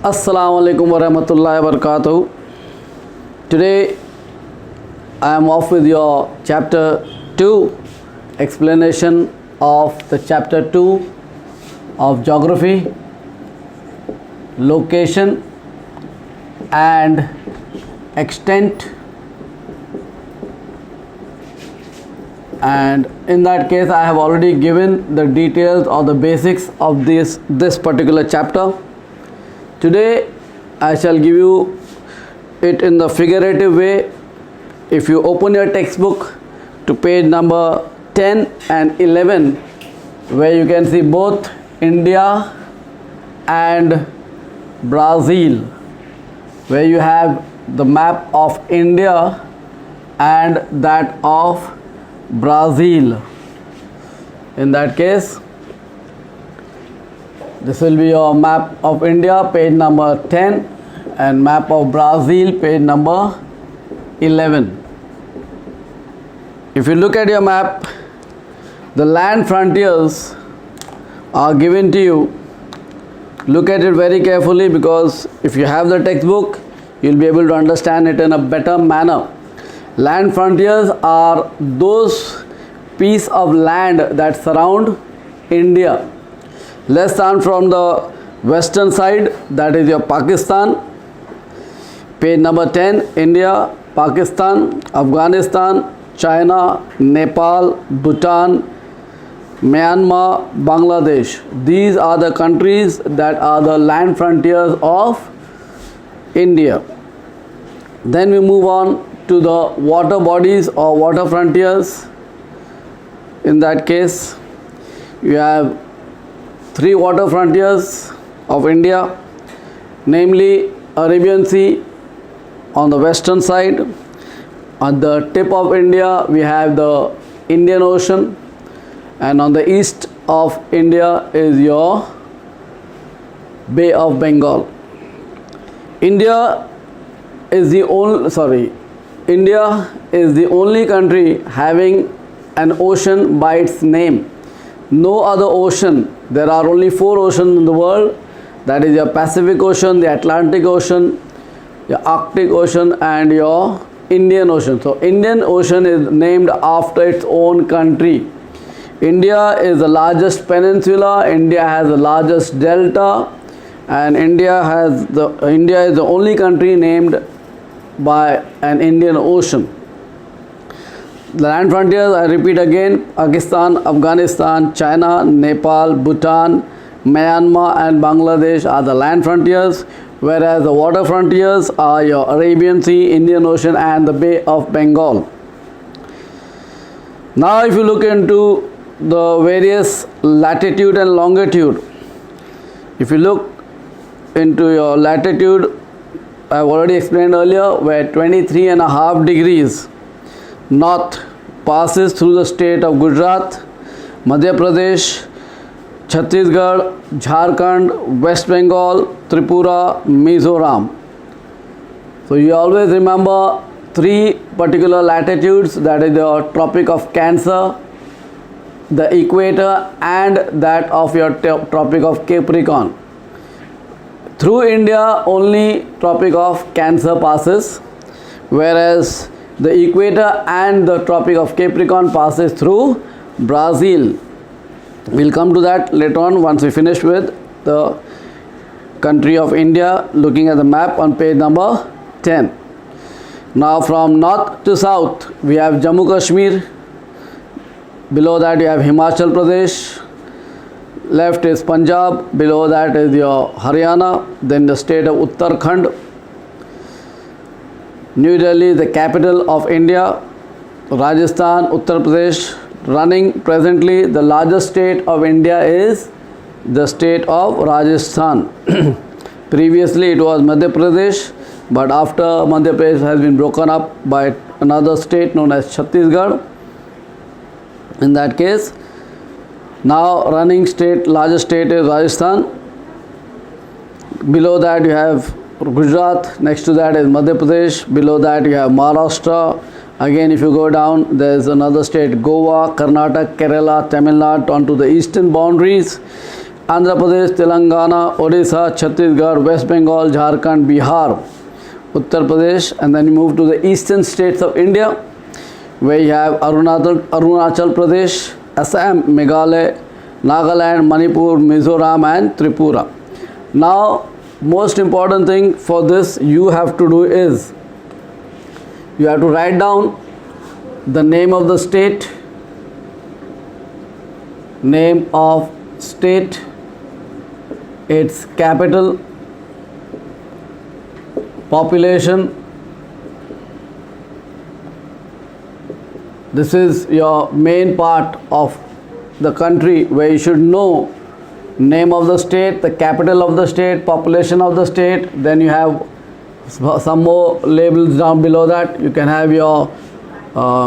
Assalamu alaikum wa rahmatullahi wa barakatuh. Today I am off with your chapter 2 explanation of the chapter 2 of geography, location and extent, and in that case I have already given the details or the basics of this particular chapter. Today I shall give you it in the figurative way. If you open your textbook to page number 10 and 11, where you can see both India and Brazil, where you have the map of India and that of Brazil. In that case, this will be your map of India, page number 10, and map of Brazil, page number 11. If you look at your map, the land frontiers are given to you. Look at it very carefully, because if you have the textbook, you will be able to understand it in a better manner. Land frontiers are those pieces of land that surround India. Let's start from the western side, that is your Pakistan. Page number 10, India, Pakistan, Afghanistan, China, Nepal, Bhutan, Myanmar, Bangladesh. These are the countries that are the land frontiers of India. Then we move on to the water bodies or water frontiers. In that case, you have 3 water frontiers of India, namely Arabian Sea on the western side. On the tip of India we have the Indian Ocean, and on the east of India is your Bay of Bengal. India is the only country having an ocean by its name. No other ocean. There are only 4 oceans in the world, that is your Pacific Ocean, the Atlantic Ocean, your Arctic Ocean and your Indian Ocean. So Indian Ocean is named after its own country. India is the largest peninsula, India has the largest delta, and India is the only country named by an Indian Ocean. The land frontiers, I repeat again, Pakistan, Afghanistan, China, Nepal, Bhutan, Myanmar and Bangladesh are the land frontiers, whereas the water frontiers are your Arabian Sea, Indian Ocean and the Bay of Bengal. Now if you look into the various latitude and longitude, if you look into your latitude, I have already explained earlier, where 23.5 degrees north passes through the state of Gujarat, Madhya Pradesh, Chhattisgarh, Jharkhand, West Bengal, Tripura, Mizoram. So you always remember 3 particular latitudes, that is the Tropic of Cancer, the equator and that of your Tropic of Capricorn. Through India only Tropic of Cancer passes, whereas the equator and the Tropic of Capricorn passes through Brazil. We'll come to that later on once we finish with the country of India, looking at the map on page number 10. Now from north to south we have Jammu Kashmir, below that you have Himachal Pradesh, left is Punjab, below that is your Haryana, then the state of Uttarakhand. New Delhi, the capital of India, Rajasthan, Uttar Pradesh. Running presently, the largest state of India is the state of Rajasthan. Previously it was Madhya Pradesh, but after Madhya Pradesh has been broken up by another state known as Chhattisgarh. In that case, now running state, largest state is Rajasthan. Below that you have Gujarat, next to that is Madhya Pradesh, below that you have Maharashtra. Again if you go down, there is another state, Goa, Karnataka, Kerala, Tamil Nadu onto the eastern boundaries. Andhra Pradesh, Telangana, Odisha, Chhattisgarh, West Bengal, Jharkhand, Bihar, Uttar Pradesh, and then you move to the eastern states of India, where you have Arunachal Pradesh, Assam, Meghalaya, Nagaland, Manipur, Mizoram, and Tripura. Now, most important thing for this you have to do is you have to write down the name of the state, its capital, population. This is your main part of the country where you should know name of the state, the capital of the state, population of the state. Then you have some more labels down below that. You can have your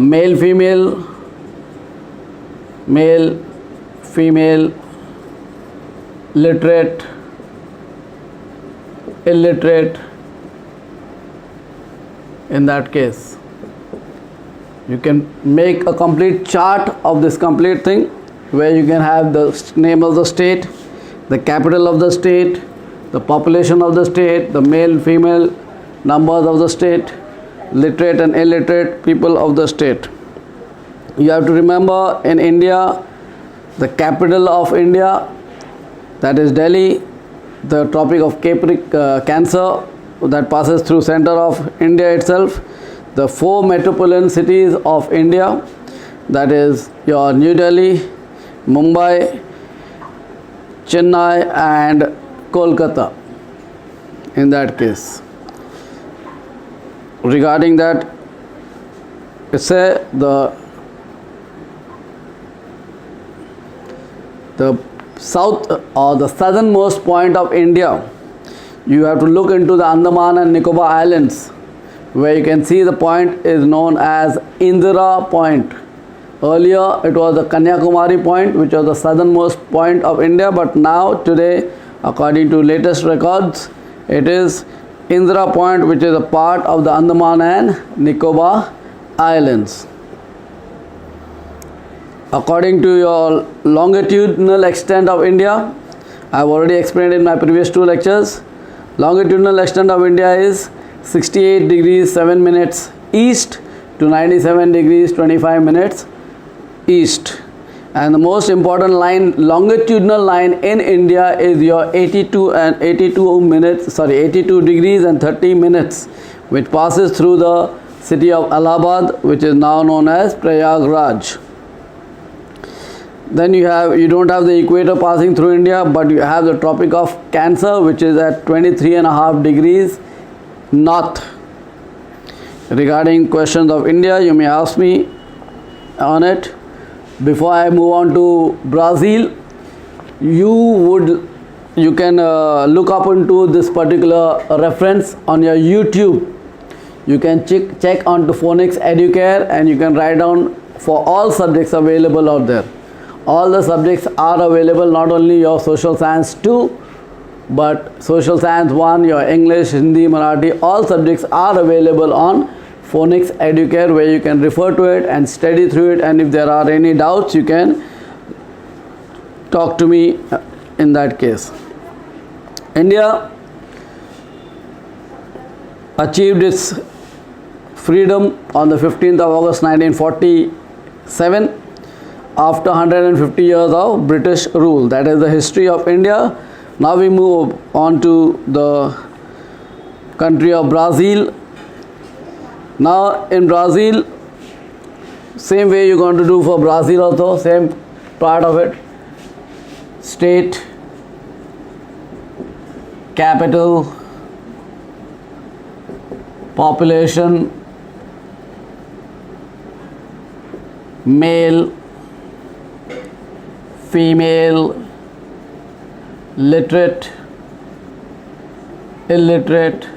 male, female, literate, illiterate. In that case, you can make a complete chart of this complete thing where you can have the name of the state, the capital of the state, the population of the state, the male, female numbers of the state, literate and illiterate people of the state. You have to remember, in India, the capital of India, that is Delhi, the Tropic of Cancer that passes through center of India itself, the 4 metropolitan cities of India, that is your New Delhi, Mumbai, Chennai, and Kolkata. In that case, regarding that, say the south or the southernmost point of India, you have to look into the Andaman and Nicobar Islands, where you can see the point is known as Indira Point. Earlier it was the Kanyakumari Point, which was the southernmost point of India, but now today, according to latest records, it is Indira Point, which is a part of the Andaman and Nicobar Islands. According to your longitudinal extent of India, I have already explained in my previous 2 lectures. Longitudinal extent of India is 68 degrees 7 minutes east to 97 degrees 25 minutes east. And the most important line, longitudinal line in India, is your 82 degrees and 30 minutes, which passes through the city of Allahabad, which is now known as Prayagraj. Then you don't have the equator passing through India, but you have the Tropic of Cancer, which is at 23.5 degrees north. Regarding questions of India, you may ask me on it. Before I move on to Brazil, you can look up into this particular reference on your YouTube. You can check onto Phonics Educare, and you can write down for all subjects available out there. All the subjects are available, not only your social science 2, but social science 1, your English, Hindi, Marathi, all subjects are available on Phonics Educare, where you can refer to it and study through it, and if there are any doubts, you can talk to me in that case. India achieved its freedom on the 15th of August 1947 after 150 years of British rule. That is the history of India. Now we move on to the country of Brazil. Now in Brazil, same way you're going to do for Brazil also, same part of it. State, capital, population, male, female, literate, illiterate,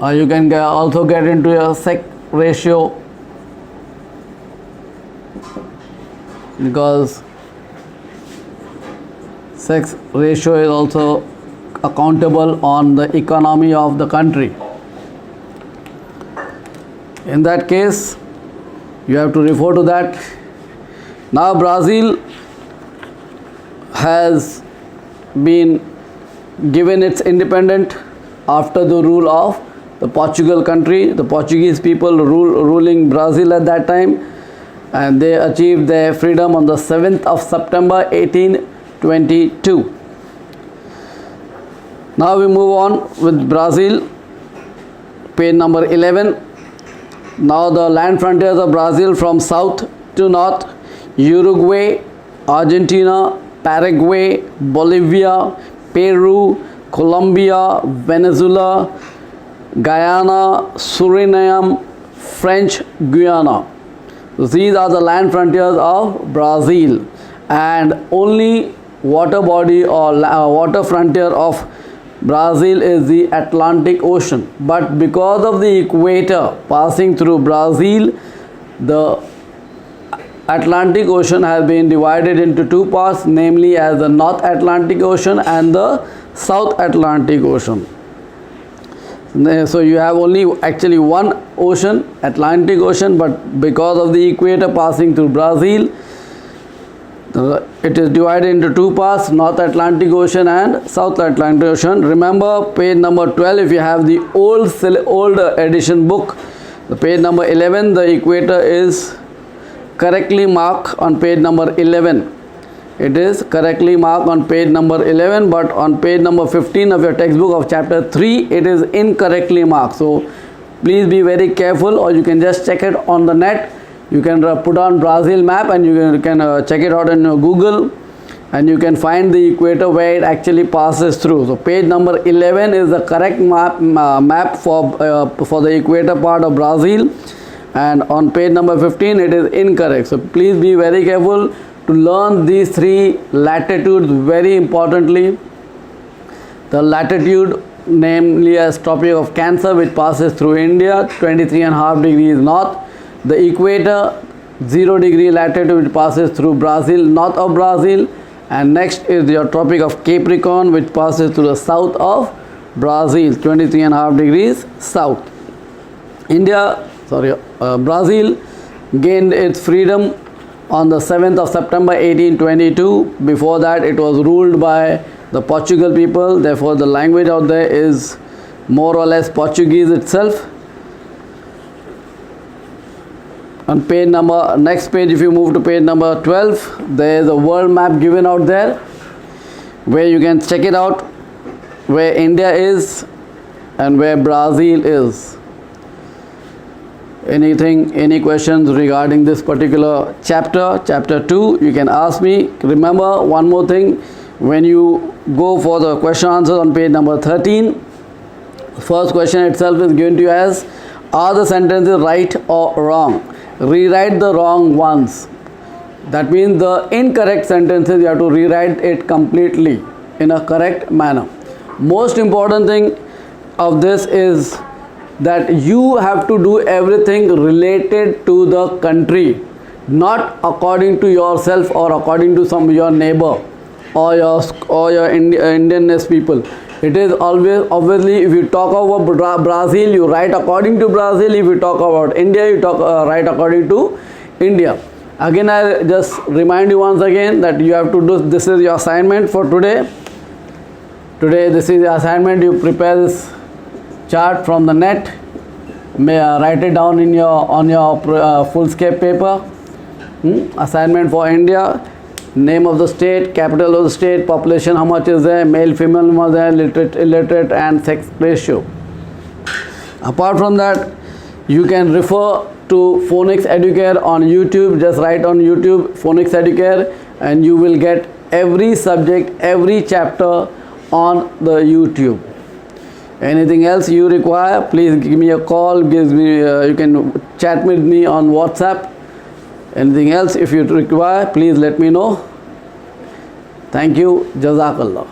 or you can also get into a sex ratio, because sex ratio is also accountable on the economy of the country. In that case, You have to refer to that. Now Brazil has been given its independence after the rule of the Portugal country. The Portuguese people ruling Brazil at that time, and they achieved their freedom on the 7th of September 1822. Now we move on with Brazil, page number 11. Now the land frontiers of Brazil from south to north: Uruguay, Argentina, Paraguay, Bolivia, Peru, Colombia, Venezuela, Guyana, Suriname, French Guiana. So these are the land frontiers of Brazil, and only water body or water frontier of Brazil is the Atlantic Ocean. But because of the equator passing through Brazil, the Atlantic Ocean has been divided into two parts, namely as the North Atlantic Ocean and the South Atlantic Ocean. So you have only actually one ocean, Atlantic Ocean, but because of the equator passing through Brazil, it is divided into two parts, North Atlantic Ocean and South Atlantic Ocean. Remember page number 12, if you have the old edition book, the page number 11, the equator is correctly marked on page number 11. It is correctly marked on page number 11, but on page number 15 of your textbook of chapter 3, it is incorrectly marked. So please be very careful, or you can just check it on the net. You can put on Brazil map and you can check it out in Google, and you can find the equator where it actually passes through. So page number 11 is the correct map for the equator part of Brazil, and on page number 15 it is incorrect. So please be very careful to learn these three latitudes very importantly. The latitude, namely as Tropic of Cancer, which passes through India, 23.5 degrees north. The equator, 0 degree latitude, which passes through Brazil, north of Brazil. And next is your Tropic of Capricorn, which passes to the south of Brazil, 23.5 degrees south. Brazil gained its freedom on the 7th of September 1822. Before that, it was ruled by the Portugal people. Therefore, the language out there is more or less Portuguese itself. On page number, next page, if you move to page number 12, there is a world map given out there where you can check it out, where India is and where Brazil is. Any questions regarding this particular chapter 2, you can ask me. Remember one more thing, when you go for the question answers on page number 13, first question itself is given to you as, are the sentences right or wrong? Rewrite the wrong ones. That means the incorrect sentences, you have to rewrite it completely in a correct manner. Most important thing of this is that you have to do everything related to the country, not according to yourself or according to your neighbor or your Indianness people. It is always, obviously, if you talk about Brazil, you write according to Brazil. If you talk about India, you write according to India. Again, I just remind you once again that you have to do, this is your assignment for today. Today, this is the assignment. You prepare this chart from the net. Write it down on your full-scape paper. Assignment for India. Name of the state, capital of the state, population, how much is there, male, female, how much there, literate, illiterate, and sex ratio. Apart from that, you can refer to Phonics Educare on YouTube. Just write on YouTube Phonics Educare, and you will get every subject, every chapter on the YouTube. Anything else you require, please give me a call. You can chat with me on WhatsApp. Anything else if you require, please let me know. Thank you. Jazakallah.